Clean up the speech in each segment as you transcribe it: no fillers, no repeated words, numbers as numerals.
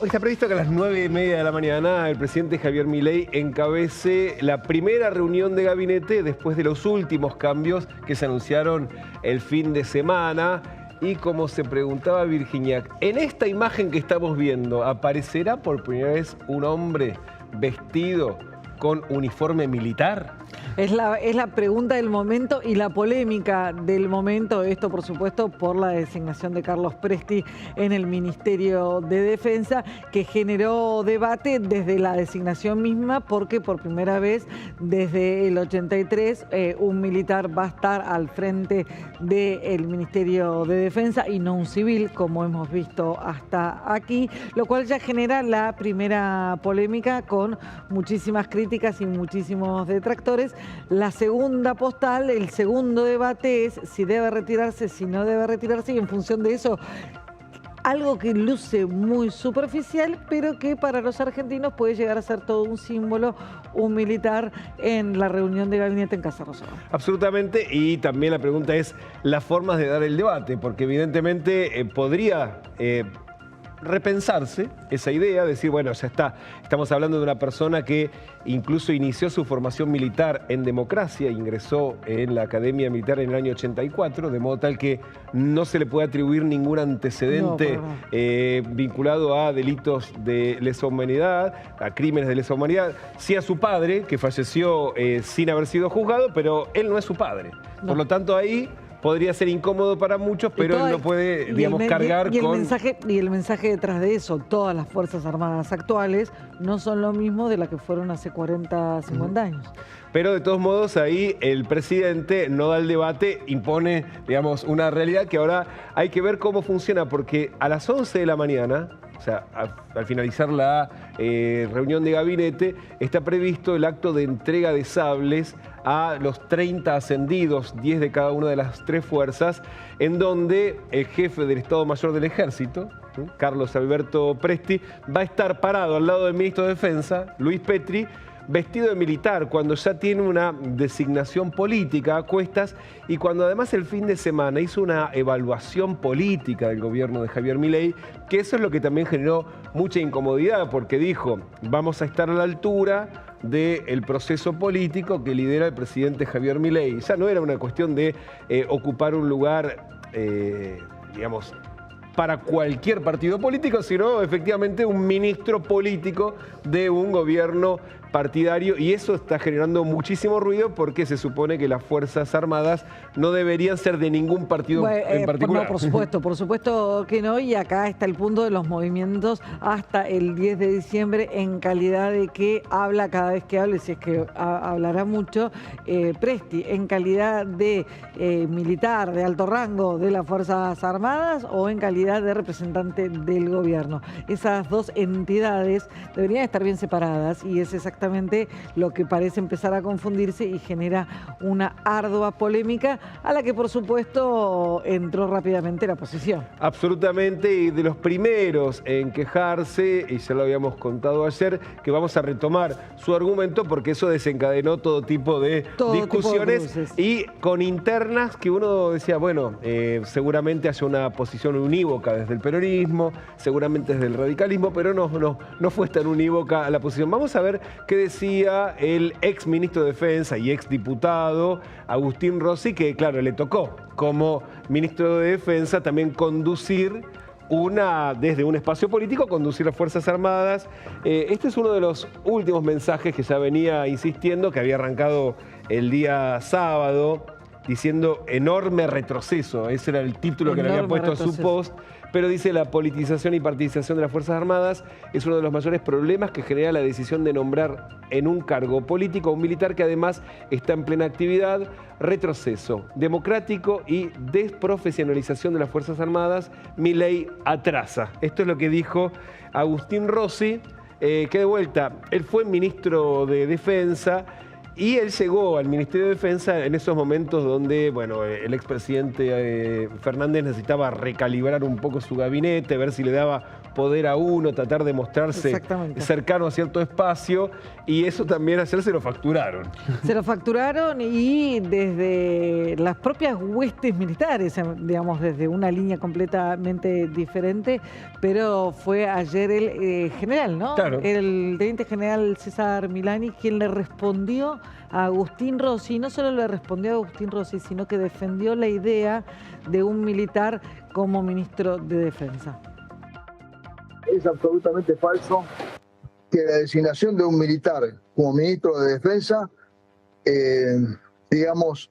Hoy está previsto que a las 9:30 de la mañana el presidente Javier Milei encabece la primera reunión de gabinete después de los últimos cambios que se anunciaron el fin de semana. Y como se preguntaba Virginia, en esta imagen que estamos viendo, ¿aparecerá por primera vez un hombre vestido con uniforme militar? Es la pregunta del momento y la polémica del momento. Esto, por supuesto, por la designación de Carlos Presti en el Ministerio de Defensa, que generó debate desde la designación misma, porque por primera vez desde el 83 un militar va a estar al frente del Ministerio de Defensa y no un civil, como hemos visto hasta aquí, lo cual ya genera la primera polémica con muchísimas críticas y muchísimos detractores. La segunda postal, el segundo debate es si debe retirarse, si no debe retirarse, y en función de eso, algo que luce muy superficial, pero que para los argentinos puede llegar a ser todo un símbolo, un militar en la reunión de gabinete en Casa Rosada. Absolutamente, y también la pregunta es las formas de dar el debate, porque evidentemente podría repensarse esa idea, decir, bueno, ya está, estamos hablando de una persona que incluso inició su formación militar en democracia, ingresó en la Academia Militar en el año 84, de modo tal que no se le puede atribuir ningún antecedente vinculado a delitos de lesa humanidad, a crímenes de lesa humanidad, sí a su padre, que falleció sin haber sido juzgado, pero él no es su padre. No. Por lo tanto, ahí podría ser incómodo para muchos, pero él no puede, digamos, cargar con... Y el mensaje detrás de eso, todas las Fuerzas Armadas actuales no son lo mismo de las que fueron hace 40, 50 años. Pero de todos modos ahí el presidente no da el debate, impone, digamos, una realidad que ahora hay que ver cómo funciona, porque a las 11 de la mañana, o sea, al finalizar la reunión de gabinete, está previsto el acto de entrega de sables a los 30 ascendidos, 10 de cada una de las tres fuerzas, en donde el jefe del Estado Mayor del Ejército, Carlos Alberto Presti, va a estar parado al lado del ministro de Defensa, Luis Petri, vestido de militar, cuando ya tiene una designación política a cuestas y cuando además el fin de semana hizo una evaluación política del gobierno de Javier Milei, que eso es lo que también generó mucha incomodidad, porque dijo, vamos a estar a la altura del proceso político que lidera el presidente Javier Milei. Ya no era una cuestión de ocupar un lugar, digamos, para cualquier partido político, sino efectivamente un ministro político de un gobierno partidario, y eso está generando muchísimo ruido porque se supone que las Fuerzas Armadas no deberían ser de ningún partido en particular. No, por supuesto que no, y acá está el punto de los movimientos hasta el 10 de diciembre en calidad de que habla cada vez que hable, si es que hablará mucho, Presti, en calidad de militar de alto rango de las Fuerzas Armadas o en calidad de representante del gobierno. Esas dos entidades deberían estar bien separadas y es exactamente lo que parece empezar a confundirse y genera una ardua polémica a la que por supuesto entró rápidamente la oposición. Absolutamente, y de los primeros en quejarse, y ya lo habíamos contado ayer, que vamos a retomar su argumento porque eso desencadenó todo tipo de discusiones y con internas que uno decía, bueno, seguramente haya una posición unívoca desde el peronismo, seguramente desde el radicalismo, pero no fue tan unívoca la posición. Vamos a ver qué decía el ex ministro de Defensa y ex diputado Agustín Rossi, que claro, le tocó como ministro de Defensa también conducir desde un espacio político, conducir las Fuerzas Armadas. Este es uno de los últimos mensajes que ya venía insistiendo, que había arrancado el día sábado, diciendo enorme retroceso. Ese era el título que le había puesto a su post. Pero dice, la politización y partidización de las Fuerzas Armadas es uno de los mayores problemas que genera la decisión de nombrar en un cargo político a un militar que además está en plena actividad. Retroceso democrático y desprofesionalización de las Fuerzas Armadas. Milei atrasa. Esto es lo que dijo Agustín Rossi, que de vuelta, él fue ministro de Defensa. Y él llegó al Ministerio de Defensa en esos momentos donde, bueno, el expresidente Fernández necesitaba recalibrar un poco su gabinete, ver si le daba poder a uno, tratar de mostrarse cercano a cierto espacio, y eso también ayer se lo facturaron. Se lo facturaron y desde las propias huestes militares, digamos, desde una línea completamente diferente, pero fue ayer el general, ¿no? Claro. El teniente general César Milani quien le respondió a Agustín Rossi. No solo le respondió a Agustín Rossi, sino que defendió la idea de un militar como ministro de Defensa. Es absolutamente falso que la designación de un militar como ministro de Defensa, digamos,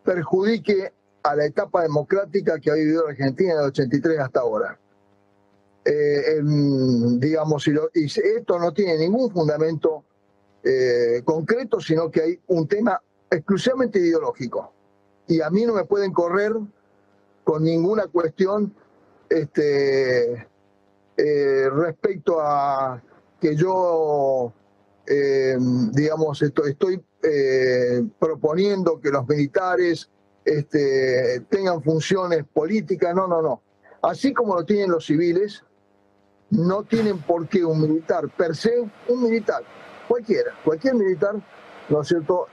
perjudique a la etapa democrática que ha vivido la Argentina del 83 hasta ahora. Digamos, y esto no tiene ningún fundamento concreto, sino que hay un tema exclusivamente ideológico. Y a mí no me pueden correr con ninguna cuestión respecto a que yo, digamos, estoy proponiendo que los militares tengan funciones políticas. No, no, no. Así como lo tienen los civiles, no tienen por qué un militar per se, un militar, cualquier militar, ¿no es cierto?,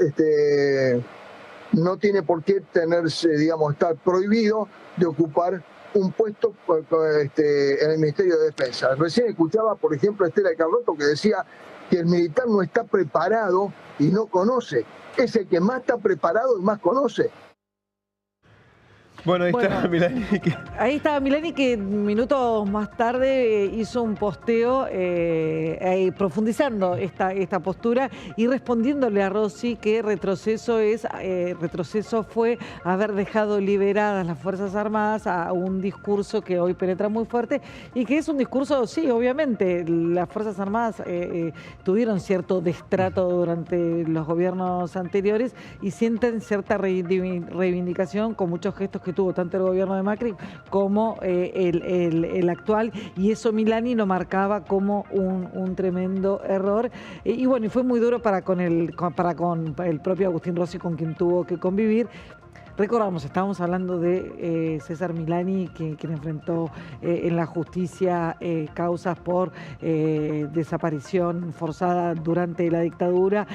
no tiene por qué tenerse, digamos, estar prohibido de ocupar un puesto en el Ministerio de Defensa. Recién escuchaba, por ejemplo, a Estela Carlotto, que decía que el militar no está preparado y no conoce. Es el que más está preparado y más conoce. Bueno, estaba Milani. Ahí estaba Milani, que minutos más tarde hizo un posteo profundizando esta postura y respondiéndole a Rossi que retroceso fue haber dejado liberadas las Fuerzas Armadas a un discurso que hoy penetra muy fuerte y que es un discurso, sí, obviamente, las Fuerzas Armadas tuvieron cierto destrato durante los gobiernos anteriores y sienten cierta reivindicación con muchos gestos que tuvo tanto el gobierno de Macri como el actual, y eso Milani lo marcaba como un tremendo error. Y bueno, y fue muy duro para con el propio Agustín Rossi, con quien tuvo que convivir. Recordamos, estábamos hablando de César Milani, quien enfrentó en la justicia causas por desaparición forzada durante la dictadura.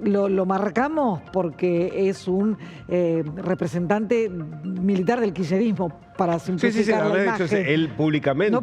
Lo marcamos porque es un representante militar del kirchnerismo, para simplificar la imagen. De hecho, él públicamente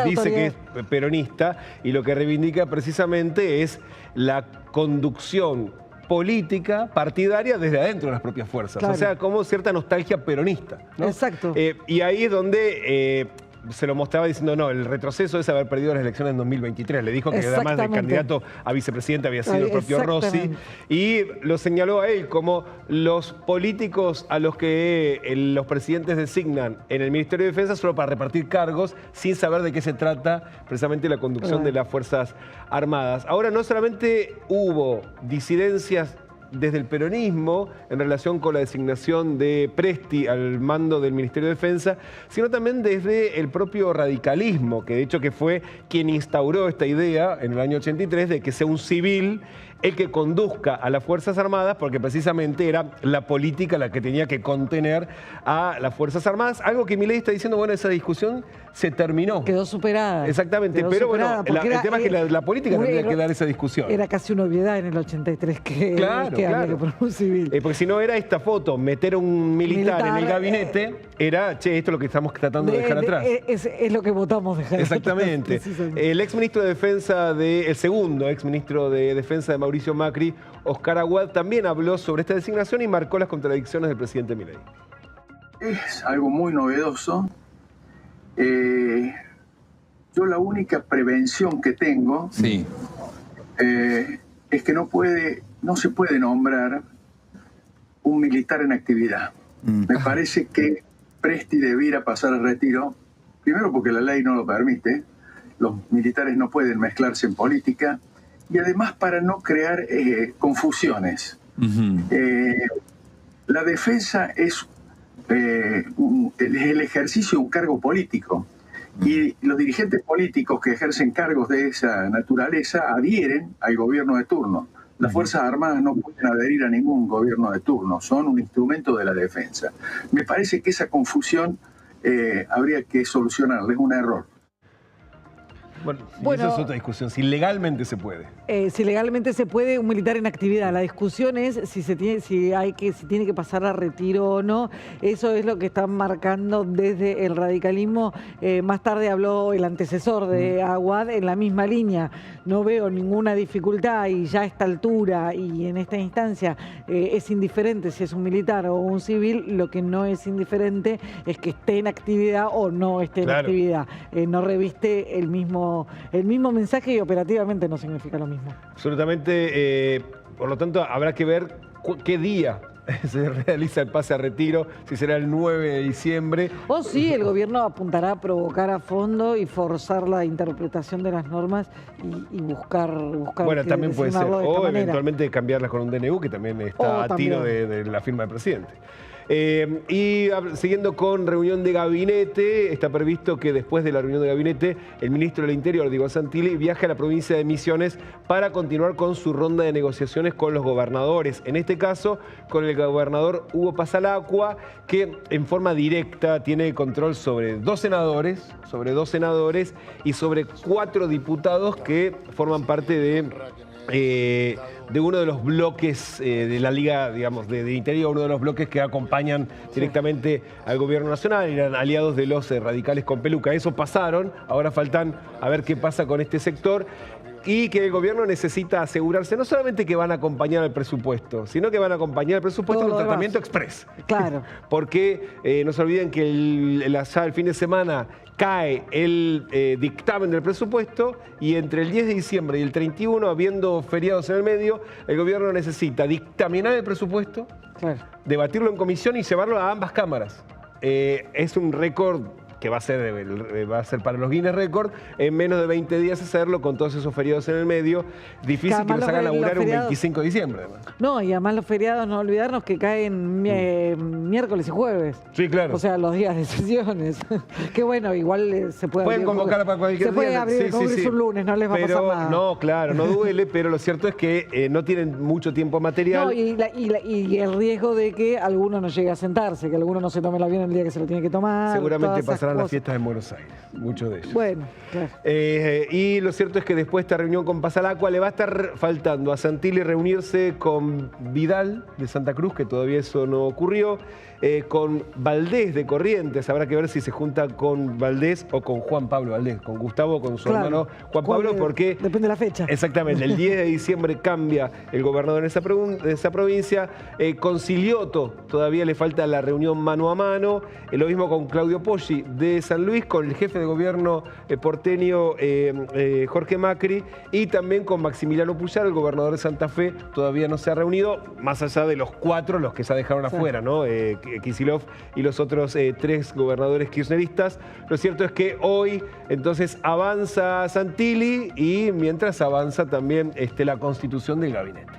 dice que es peronista y lo que reivindica precisamente es la conducción política partidaria desde adentro de las propias fuerzas. Claro. O sea, como cierta nostalgia peronista, ¿no? Exacto. Y ahí es donde se lo mostraba diciendo, no, el retroceso es haber perdido las elecciones en 2023. Le dijo que además del candidato a vicepresidente había sido el propio Rossi. Y lo señaló a él como los políticos a los que los presidentes designan en el Ministerio de Defensa solo para repartir cargos sin saber de qué se trata precisamente la conducción de las Fuerzas Armadas. Ahora, no solamente hubo disidencias desde el peronismo en relación con la designación de Presti al mando del Ministerio de Defensa, sino también desde el propio radicalismo, que de hecho que fue quien instauró esta idea en el año 83 de que sea un civil el que conduzca a las Fuerzas Armadas, porque precisamente era la política la que tenía que contener a las Fuerzas Armadas, algo que Milei está diciendo, bueno, esa discusión se terminó. Quedó superada. Exactamente, pero bueno, el tema es que la política tendría que dar esa discusión. Era casi una obviedad en el 83 que había que poner un civil. Porque si no era esta foto, meter un militar en el gabinete, era, che, esto es lo que estamos tratando de dejar atrás. Es lo que votamos dejar Exactamente. atrás. El exministro de Defensa, el segundo exministro de Defensa de Mauricio Macri, Oscar Aguad, también habló sobre esta designación y marcó las contradicciones del presidente Milei. Es algo muy novedoso. Yo la única prevención que tengo es que no se puede nombrar un militar en actividad. Me parece que Presti debiera pasar al retiro, primero porque la ley no lo permite, los militares no pueden mezclarse en política, y además para no crear confusiones. La defensa es el ejercicio de un cargo político, y los dirigentes políticos que ejercen cargos de esa naturaleza adhieren al gobierno de turno. Las Fuerzas Armadas no pueden adherir a ningún gobierno de turno, son un instrumento de la defensa. Me parece que esa confusión habría que solucionarla, es un error. Bueno, eso es otra discusión, si legalmente se puede. Si legalmente se puede, un militar en actividad. La discusión es si tiene que pasar a retiro o no. Eso es lo que están marcando desde el radicalismo. Más tarde habló el antecesor de Aguad en la misma línea. No veo ninguna dificultad y ya a esta altura y en esta instancia es indiferente si es un militar o un civil. Lo que no es indiferente es que esté en actividad o no esté en actividad. No reviste el mismo mensaje y operativamente no significa lo mismo. Absolutamente. Por lo tanto, habrá que ver qué día se realiza el pase a retiro, si será el 9 de diciembre. O si el gobierno apuntará a provocar a fondo y forzar la interpretación de las normas y buscar bueno, también puede ser. O eventualmente cambiarlas con un DNU, que también está a tiro de la firma del presidente. Y siguiendo con reunión de gabinete, está previsto que después de la reunión de gabinete, el ministro del Interior, Diego Santilli, viaje a la provincia de Misiones para continuar con su ronda de negociaciones con los gobernadores. En este caso, con el gobernador Hugo Pasalacqua, que en forma directa tiene control sobre dos senadores y sobre 4 diputados que forman parte de uno de los bloques de la Liga, digamos, de Interior, uno de los bloques que acompañan directamente al gobierno nacional, eran aliados de los radicales con peluca. Eso pasaron, ahora faltan a ver qué pasa con este sector. Y que el gobierno necesita asegurarse no solamente que van a acompañar al presupuesto, sino que van a acompañar al presupuesto en un tratamiento express. Claro. Porque no se olviden que ya el fin de semana cae el dictamen del presupuesto y entre el 10 de diciembre y el 31, habiendo feriados en el medio, el gobierno necesita dictaminar el presupuesto, debatirlo en comisión y llevarlo a ambas cámaras. Es un récord que va a ser para los Guinness Record, en menos de 20 días hacerlo con todos esos feriados en el medio. Difícil que nos hagan laburar un 25 de diciembre. Además. No, y además los feriados, no olvidarnos que caen miércoles y jueves. Sí, claro. O sea, los días de sesiones. Que bueno, igual se puede pueden convocar para cualquier día. Se puede abrir el Congreso un lunes, no les va a pasar nada. No, claro, no duele, pero lo cierto es que no tienen mucho tiempo material. No, y el riesgo de que alguno no llegue a sentarse, que alguno no se tome el avión el día que se lo tiene que tomar. Seguramente pasarán las fiestas en Buenos Aires, muchos de ellos. Bueno, claro. Y lo cierto es que después de esta reunión con Pasalacqua le va a estar faltando a Santilli reunirse con Vidal de Santa Cruz, que todavía eso no ocurrió, con Valdés de Corrientes. Habrá que ver si se junta con Valdés o con Juan Pablo Valdés, con Gustavo o con su hermano Juan Pablo, porque... Depende de la fecha. Exactamente, el 10 de diciembre cambia el gobernador en esa provincia. Con Silioto todavía le falta la reunión mano a mano. Lo mismo con Claudio Poggi de San Luis, con el jefe de gobierno porteño Jorge Macri y también con Maximiliano Puyar, el gobernador de Santa Fe. Todavía no se ha reunido, más allá de los 4 los que ya dejaron afuera, ¿no? Kicillof y los otros 3 gobernadores kirchneristas. Lo cierto es que hoy entonces avanza Santilli y mientras avanza también la constitución del gabinete.